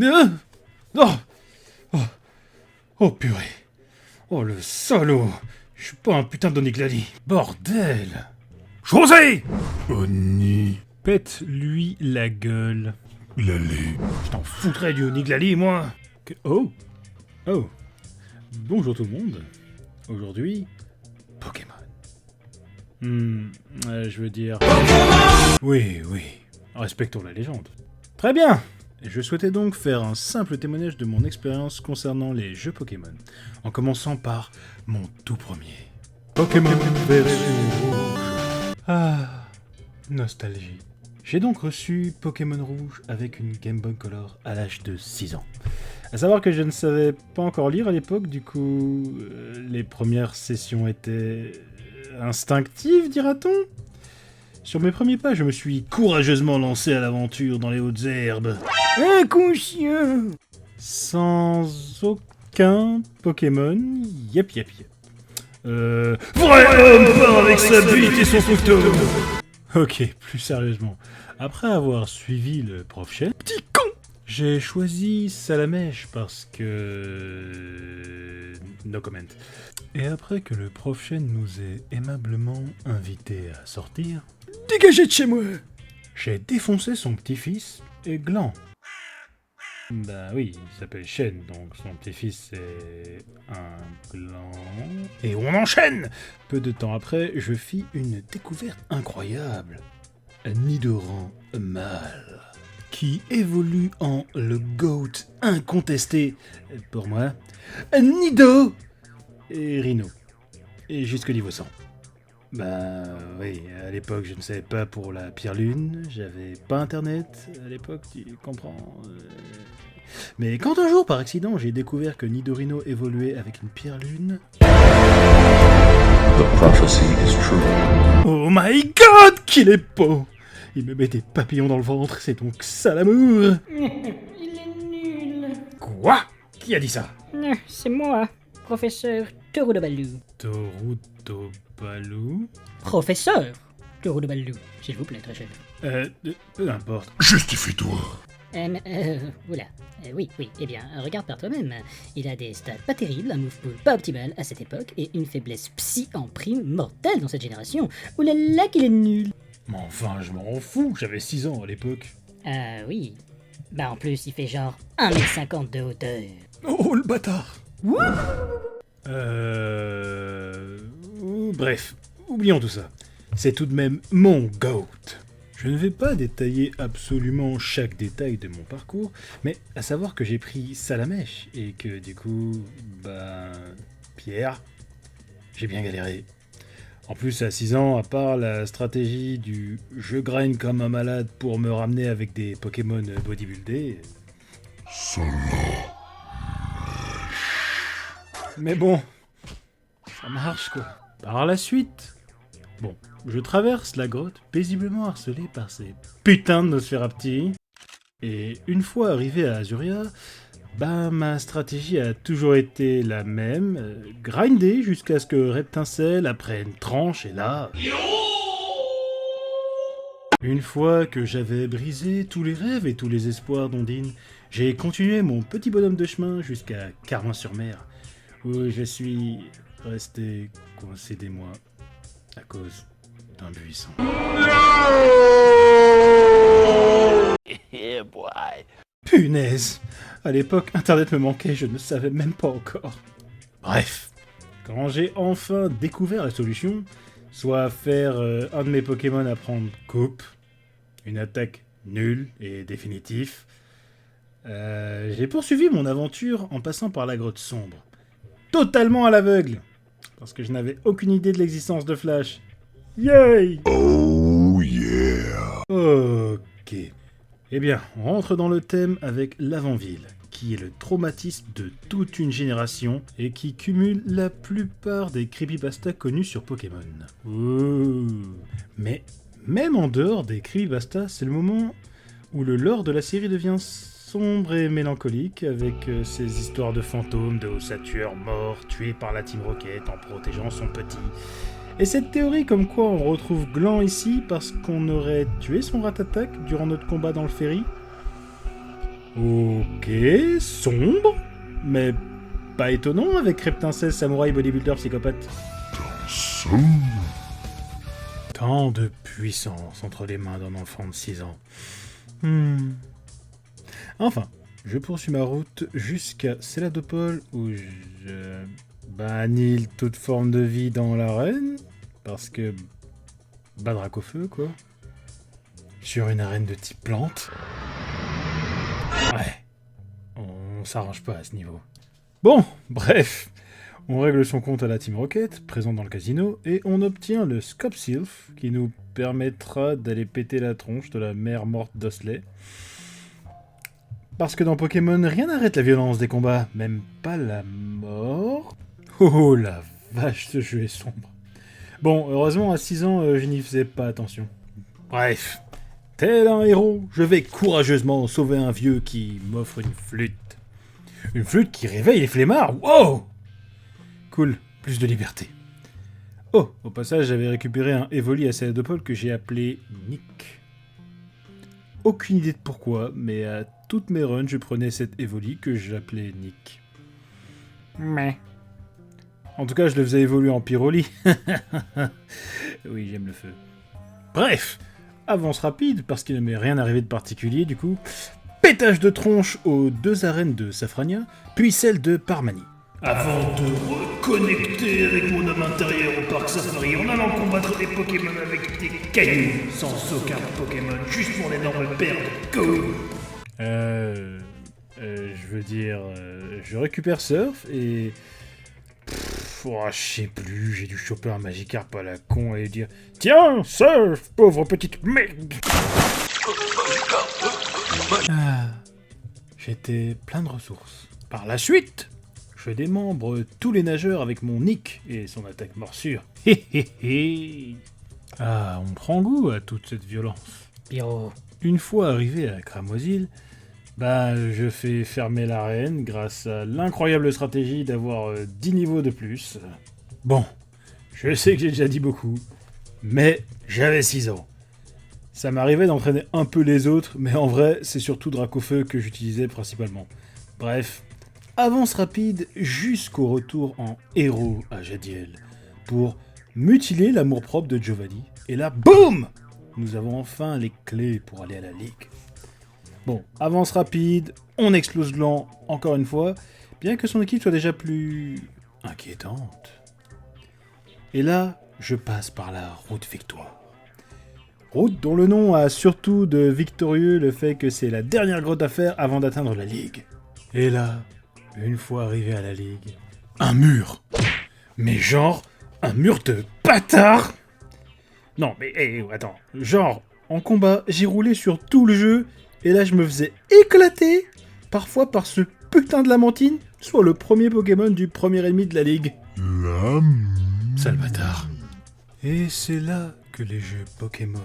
Oh, oh, oh purée. Oh le salaud. Je suis pas un putain d'Oniglali. Bordel. José. Oni... Pète-lui la gueule. Glali. Je t'en foutrais du Oniglali, moi. Oh. Oh. Bonjour tout le monde. Aujourd'hui, Pokémon. Je veux dire... Oui. Respectons la légende. Très bien. Je souhaitais donc faire un simple témoignage de mon expérience concernant les jeux Pokémon, en commençant par mon tout premier. Pokémon version rouge. Ah, nostalgie. J'ai donc reçu Pokémon rouge avec une Game Boy Color à l'âge de 6 ans. À savoir que je ne savais pas encore lire à l'époque, du coup, les premières sessions étaient instinctives, dira-t-on. Sur mes premiers pas, je me suis courageusement lancé à l'aventure dans les hautes herbes. Inconscient. Sans aucun Pokémon, yep. Vrai homme part avec sa bite et son couteau. Ok, plus sérieusement. Après avoir suivi le prof Chen, petit con, j'ai choisi Salamèche parce que... No comment. Et après que le prof Chen nous ait aimablement invités à sortir... Dégagez de chez moi! J'ai défoncé son petit-fils et Gland. Bah oui, il s'appelle Shen, donc son petit-fils c'est un Gland. Et on enchaîne! Peu de temps après, je fis une découverte incroyable. Un Nidoran mâle qui évolue en le GOAT incontesté pour moi. Un Nido et Rhino. Et jusque niveau 100. Bah oui, à l'époque je ne savais pas pour la pierre lune, j'avais pas internet à l'époque, tu comprends. Mais quand un jour par accident j'ai découvert que Nidorino évoluait avec une pierre lune... The prophecy is true. Oh my god, qu'il est beau! Il me met des papillons dans le ventre, c'est donc ça l'amour! Il est nul. Quoi? Qui a dit ça? C'est moi, professeur Torudobalou. Torudobalou? Professeur Torudobalou, s'il vous plaît, très cher. Peu importe. Justifie-toi. Oui, eh bien, regarde par toi-même. Il a des stats pas terribles, un move pool pas optimal à cette époque, et une faiblesse psy en prime mortelle dans cette génération. Oulala qu'il est nul. Mais enfin, je m'en fous, j'avais 6 ans à l'époque. Ah oui. Bah en plus, il fait genre 1m50 de hauteur. Oh le bâtard! Bref, oublions tout ça. C'est tout de même mon GOAT. Je ne vais pas détailler absolument chaque détail de mon parcours, mais à savoir que j'ai pris Salamèche et que du coup, Pierre, j'ai bien galéré. En plus, à 6 ans, à part la stratégie du je grind comme un malade pour me ramener avec des Pokémon bodybuildés. Mais bon, ça marche quoi. Par la suite, je traverse la grotte paisiblement harcelé par ces putains de Nosferapti. Et une fois arrivé à Azuria, ma stratégie a toujours été la même, grinder jusqu'à ce que Reptincelle apprenne tranche et là... Une fois que j'avais brisé tous les rêves et tous les espoirs d'Ondine, j'ai continué mon petit bonhomme de chemin jusqu'à Carmin-sur-Mer, où je suis resté coincé des mois à cause d'un buisson. Yeah, boy. Punaise! À l'époque, Internet me manquait, je ne savais même pas encore. Bref, quand j'ai enfin découvert la solution, soit faire un de mes Pokémon apprendre coupe, une attaque nulle et définitive, j'ai poursuivi mon aventure en passant par la grotte sombre. Totalement à l'aveugle, parce que je n'avais aucune idée de l'existence de Flash. Yay! Oh yeah. Ok. Eh bien, on rentre dans le thème avec l'avant-ville, qui est le traumatisme de toute une génération et qui cumule la plupart des creepypastas connus sur Pokémon. Ouh. Mais même en dehors des creepypastas, c'est le moment où le lore de la série devient sombre et mélancolique, avec ses histoires de fantômes, de ossature morts, tués par la Team Rocket en protégeant son petit. Et cette théorie comme quoi on retrouve Gland ici parce qu'on aurait tué son Ratatak durant notre combat dans le ferry. Ok, sombre, mais pas étonnant avec Reptincès, samouraï, bodybuilder, psychopathe. Tant de puissance entre les mains d'un enfant de 6 ans. Enfin, je poursuis ma route jusqu'à Céladopol où je bannile toute forme de vie dans l'arène, parce que Badrac au feu, quoi. Sur une arène de type plante. Ouais, on s'arrange pas à ce niveau. Bon, bref, on règle son compte à la Team Rocket, présente dans le casino, et on obtient le Scope Sylph, qui nous permettra d'aller péter la tronche de la mère morte d'Osley. Parce que dans Pokémon, rien n'arrête la violence des combats, même pas la mort. Oh la vache, ce jeu est sombre. Bon, heureusement, à 6 ans, je n'y faisais pas attention. Bref, tel un héros, je vais courageusement sauver un vieux qui m'offre une flûte. Une flûte qui réveille les flemmards, wow! Cool, plus de liberté. Oh, au passage, j'avais récupéré un Evoli à Céladopol que j'ai appelé Nick. Aucune idée de pourquoi, mais à toutes mes runs, je prenais cet Evoli que j'appelais Nick. Mais... En tout cas, je le faisais évoluer en Pyroli. Oui, j'aime le feu. Bref, avance rapide, parce qu'il ne m'est rien arrivé de particulier, du coup. Pétage de tronche aux 2 arènes de Safrania, puis celle de Parmanie. Avant de reconnecter avec mon homme intérieur au parc Safari en allant combattre des Pokémon avec des cailloux, sans aucun Pokémon, juste mon énorme paire de go. Je veux dire, je récupère Surf et... je sais plus, j'ai dû choper un Magikarp à la con et dire « Tiens, Surf, pauvre petite merde !» J'étais plein de ressources. Par la suite, je démembre tous les nageurs avec mon Nick et son attaque morsure. Ah, on prend goût à toute cette violence. Pyro. Une fois arrivé à Cramoisil, je fais fermer l'arène grâce à l'incroyable stratégie d'avoir 10 niveaux de plus. Bon, je sais que j'ai déjà dit beaucoup, mais j'avais 6 ans. Ça m'arrivait d'entraîner un peu les autres, mais en vrai, c'est surtout Dracofeu que j'utilisais principalement. Bref, avance rapide jusqu'au retour en héros à Jadiel, pour mutiler l'amour-propre de Giovanni, et là, boum! Nous avons enfin les clés pour aller à la Ligue. Bon, avance rapide, on explose Gland, encore une fois, bien que son équipe soit déjà plus... inquiétante. Et là, je passe par la route victoire. Route dont le nom a surtout de victorieux le fait que c'est la dernière grotte à faire avant d'atteindre la Ligue. Et là, une fois arrivé à la Ligue, un mur. Mais genre, un mur de bâtard. Non, mais attends, genre, en combat, j'ai roulé sur tout le jeu, et là je me faisais éclater, parfois par ce putain de Lamantine, soit le premier Pokémon du premier ennemi de la Ligue. Sale bâtard. Et c'est là que les jeux Pokémon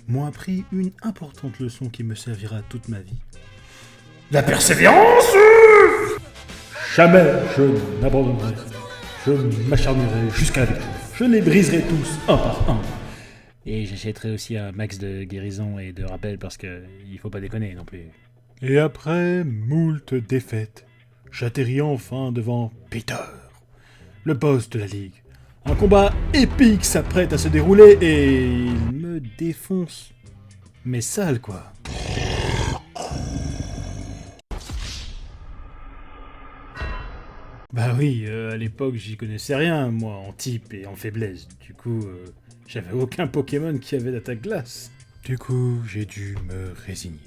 m'ont appris une importante leçon qui me servira toute ma vie. La persévérance! Jamais je n'abandonnerai. Je m'acharnerai jusqu'à la victoire. Je les briserai tous, un par un. Et j'achèterai aussi un max de guérison et de rappel parce que il faut pas déconner non plus. Et après moult défaites, j'atterris enfin devant Peter, le boss de la Ligue. Un combat épique s'apprête à se dérouler et il me défonce. Mais sale quoi. Bah oui, à l'époque j'y connaissais rien, moi, en type et en faiblesse. Du coup, j'avais aucun Pokémon qui avait d'attaque glace. Du coup, j'ai dû me résigner.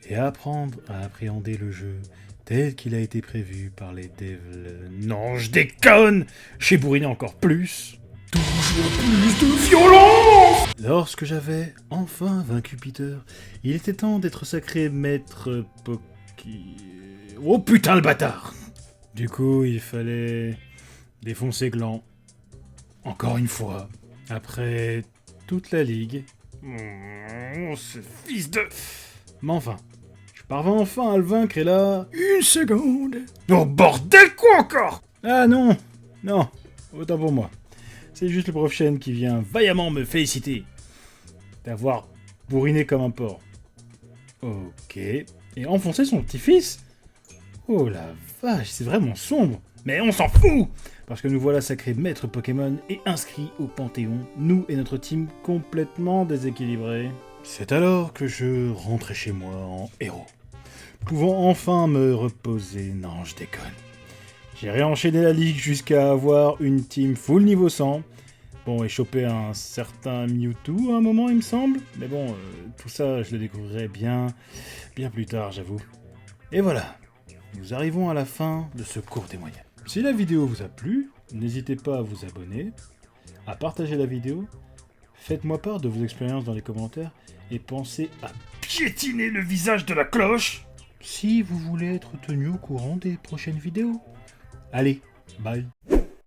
Et apprendre à appréhender le jeu tel qu'il a été prévu par les devs... Non, je déconne! J'ai bourriné encore plus. Toujours plus de violence! Lorsque j'avais enfin vaincu Peter, il était temps d'être sacré maître Oh putain le bâtard! Du coup, il fallait défoncer Gland. Encore une fois. Après toute la Ligue. Ce fils de... Mais enfin, je parvins enfin à le vaincre et là... Une seconde! Oh bordel quoi encore! Ah non! Non, autant pour moi. C'est juste le prof Chen qui vient vaillamment me féliciter d'avoir bourriné comme un porc. Ok, et enfoncer son petit-fils. Oh la vache, c'est vraiment sombre. Mais on s'en fout, parce que nous voilà sacrés maîtres Pokémon et inscrits au Panthéon, nous et notre team complètement déséquilibrés. C'est alors que je rentrais chez moi en héros, pouvant enfin me reposer. Non, je déconne. J'ai réenchaîné la ligue jusqu'à avoir une team full niveau 100. Bon, et choper un certain Mewtwo à un moment, il me semble. Mais bon, tout ça, je le découvrirai bien plus tard, j'avoue. Et voilà, nous arrivons à la fin de ce cours des moyennes. Si la vidéo vous a plu, n'hésitez pas à vous abonner, à partager la vidéo, faites-moi part de vos expériences dans les commentaires, et pensez à Piétiner le visage de la cloche. si vous voulez être tenu au courant des prochaines vidéos. Allez, bye.